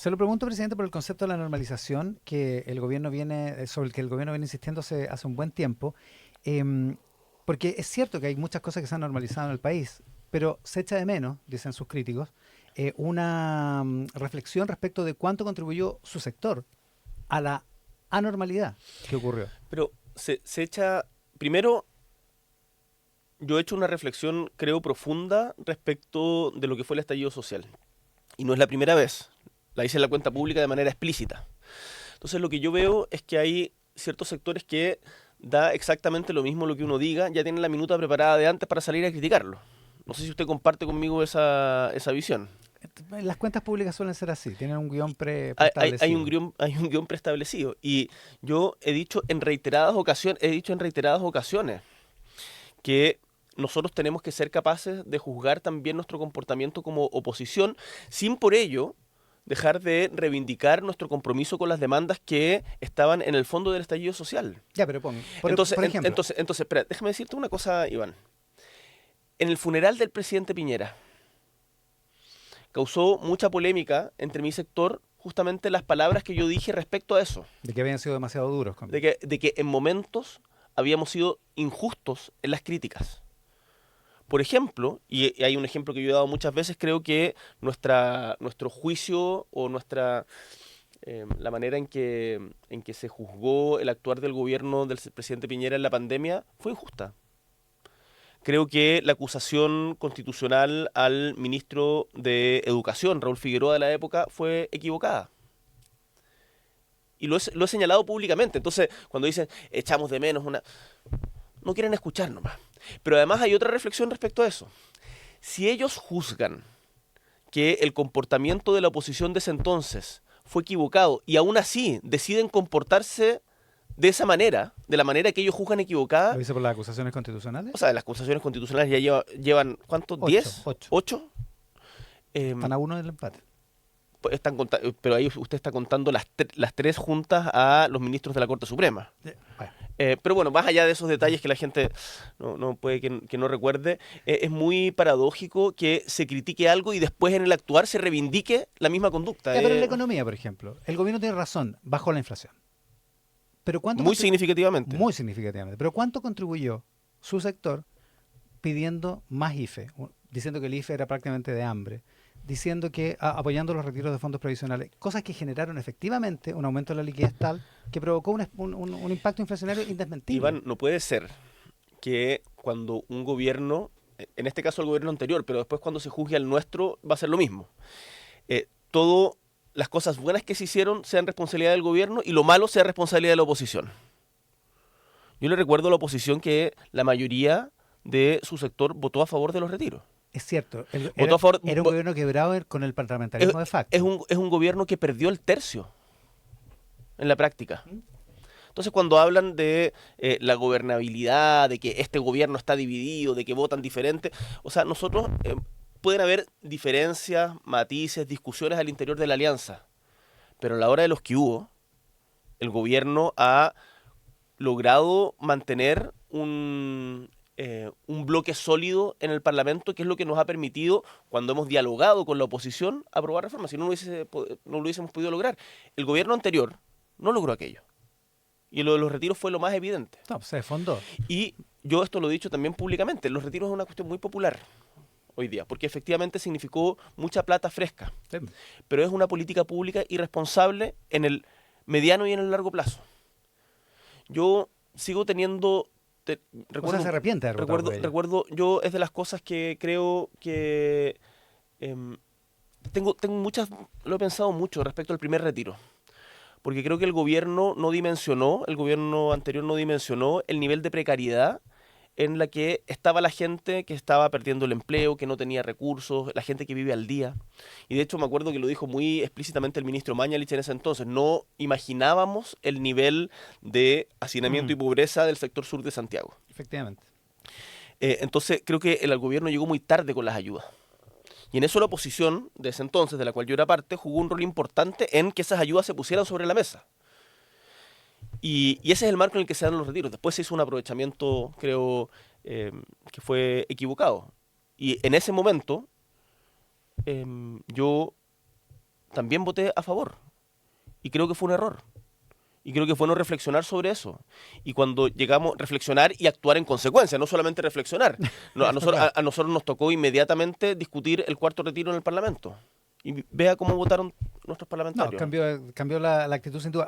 Se lo pregunto, presidente, por el concepto de la normalización sobre el que el gobierno viene insistiendo hace un buen tiempo. Em, Porque es cierto que hay muchas cosas que se han normalizado en el país, pero se echa de menos, dicen sus críticos, una reflexión respecto de cuánto contribuyó su sector a la anormalidad que ocurrió. Pero se echa, primero, yo he hecho una reflexión, creo, profunda respecto de lo que fue el estallido social. Y no es la primera vez. La hice en la cuenta pública de manera explícita. Entonces lo que yo veo es que hay ciertos sectores que da exactamente lo mismo lo que uno diga, ya tienen la minuta preparada de antes para salir a criticarlo. No sé si usted comparte conmigo esa visión. Las cuentas públicas suelen ser así, tienen un guión Hay preestablecido. hay un guión preestablecido. Y yo he dicho en reiteradas ocasiones que nosotros tenemos que ser capaces de juzgar también nuestro comportamiento como oposición, sin por ello dejar de reivindicar nuestro compromiso con las demandas que estaban en el fondo del estallido social. Ya, pero por ejemplo, Espera, déjame decirte una cosa, Iván. En el funeral del presidente Piñera causó mucha polémica entre mi sector justamente las palabras que yo dije respecto a eso, de que habían sido demasiado duros de que en momentos habíamos sido injustos en las críticas. Por ejemplo, y hay un ejemplo que yo he dado muchas veces, creo que nuestro juicio o la manera en que se juzgó el actuar del gobierno del presidente Piñera en la pandemia fue injusta. Creo que la acusación constitucional al ministro de Educación, Raúl Figueroa de la época, fue equivocada. Y lo he señalado públicamente. Entonces, cuando dicen, echamos de menos una... No quieren escuchar nomás. Pero además hay otra reflexión respecto a eso. Si ellos juzgan que el comportamiento de la oposición de ese entonces fue equivocado y aún así deciden comportarse de esa manera, de la manera que ellos juzgan ¿Lo equivocada, hice por las acusaciones constitucionales? o sea, las acusaciones constitucionales ya llevan ¿cuántos? Ocho, ¿10? ocho. ¿8? Eh, Están a uno del empate. pues pero ahí usted está contando las tres juntas a los ministros de la Corte Suprema. Bueno, Pero bueno, más allá de esos detalles que la gente no puede que no recuerde, es muy paradójico que se critique algo y después en el actuar se reivindique la misma conducta. ya, pero en la economía, por ejemplo, el gobierno tiene razón, bajó la inflación. Pero ¿cuánto Muy contribuyó? significativamente. Muy significativamente. Pero ¿cuánto contribuyó su sector pidiendo más IFE? Diciendo que el IFE era prácticamente de hambre, diciendo que apoyando los retiros de fondos provisionales, cosas que generaron efectivamente un aumento de la liquidez tal que provocó un impacto inflacionario indesmentible. Iván, no puede ser que cuando un gobierno, en este caso el gobierno anterior, pero después cuando se juzgue al nuestro, va a ser lo mismo. Todo las cosas buenas que se hicieron sean responsabilidad del gobierno y lo malo sea responsabilidad de la oposición. Yo le recuerdo a la oposición que la mayoría de su sector votó a favor de los retiros. Es cierto, Votó a favor, era un gobierno quebrado con el es, parlamentarismo de facto. es un gobierno que perdió el tercio en la práctica. Entonces, cuando hablan de la gobernabilidad, de que este gobierno está dividido, de que votan diferente, o sea, nosotros pueden haber diferencias, matices, discusiones al interior de la alianza, pero a la hora de los que hubo, el gobierno ha logrado mantener un bloque sólido en el Parlamento, que es lo que nos ha permitido, cuando hemos dialogado con la oposición, aprobar reformas. Si no, no lo hubiésemos podido lograr. El gobierno anterior no logró aquello. Y lo de los retiros fue lo más evidente. No, se desfondó. Y yo esto lo he dicho también públicamente. Los retiros es una cuestión muy popular hoy día, porque efectivamente significó mucha plata fresca. Sí. Pero es una política pública irresponsable en el mediano y en el largo plazo. Yo sigo teniendo... O sea, se arrepiente de haber votado por ella. Yo es de las cosas que creo que... em, tengo muchas... Lo he pensado mucho respecto al primer retiro. Porque creo que el gobierno anterior no dimensionó el nivel de precariedad en la que estaba la gente que estaba perdiendo el empleo, que no tenía recursos, la gente que vive al día. Y de hecho me acuerdo que lo dijo muy explícitamente el ministro Mañalich en ese entonces. No imaginábamos el nivel de hacinamiento y pobreza del sector sur de Santiago. Efectivamente. Entonces creo que el gobierno llegó muy tarde con las ayudas. Y en eso la oposición de ese entonces, de la cual yo era parte, jugó un rol importante en que esas ayudas se pusieran sobre la mesa. Y ese es el marco en el que se dan los retiros. Después se hizo un aprovechamiento, creo, que fue equivocado. Y en ese momento yo también voté a favor. Y creo que fue un error. Y creo que fue no reflexionar sobre eso. Y cuando llegamos a reflexionar y actuar en consecuencia, no solamente reflexionar. No, a nosotros nos tocó inmediatamente discutir el cuarto retiro en el Parlamento. Y vea cómo votaron nuestros No, parlamentarios. cambió la actitud sin duda.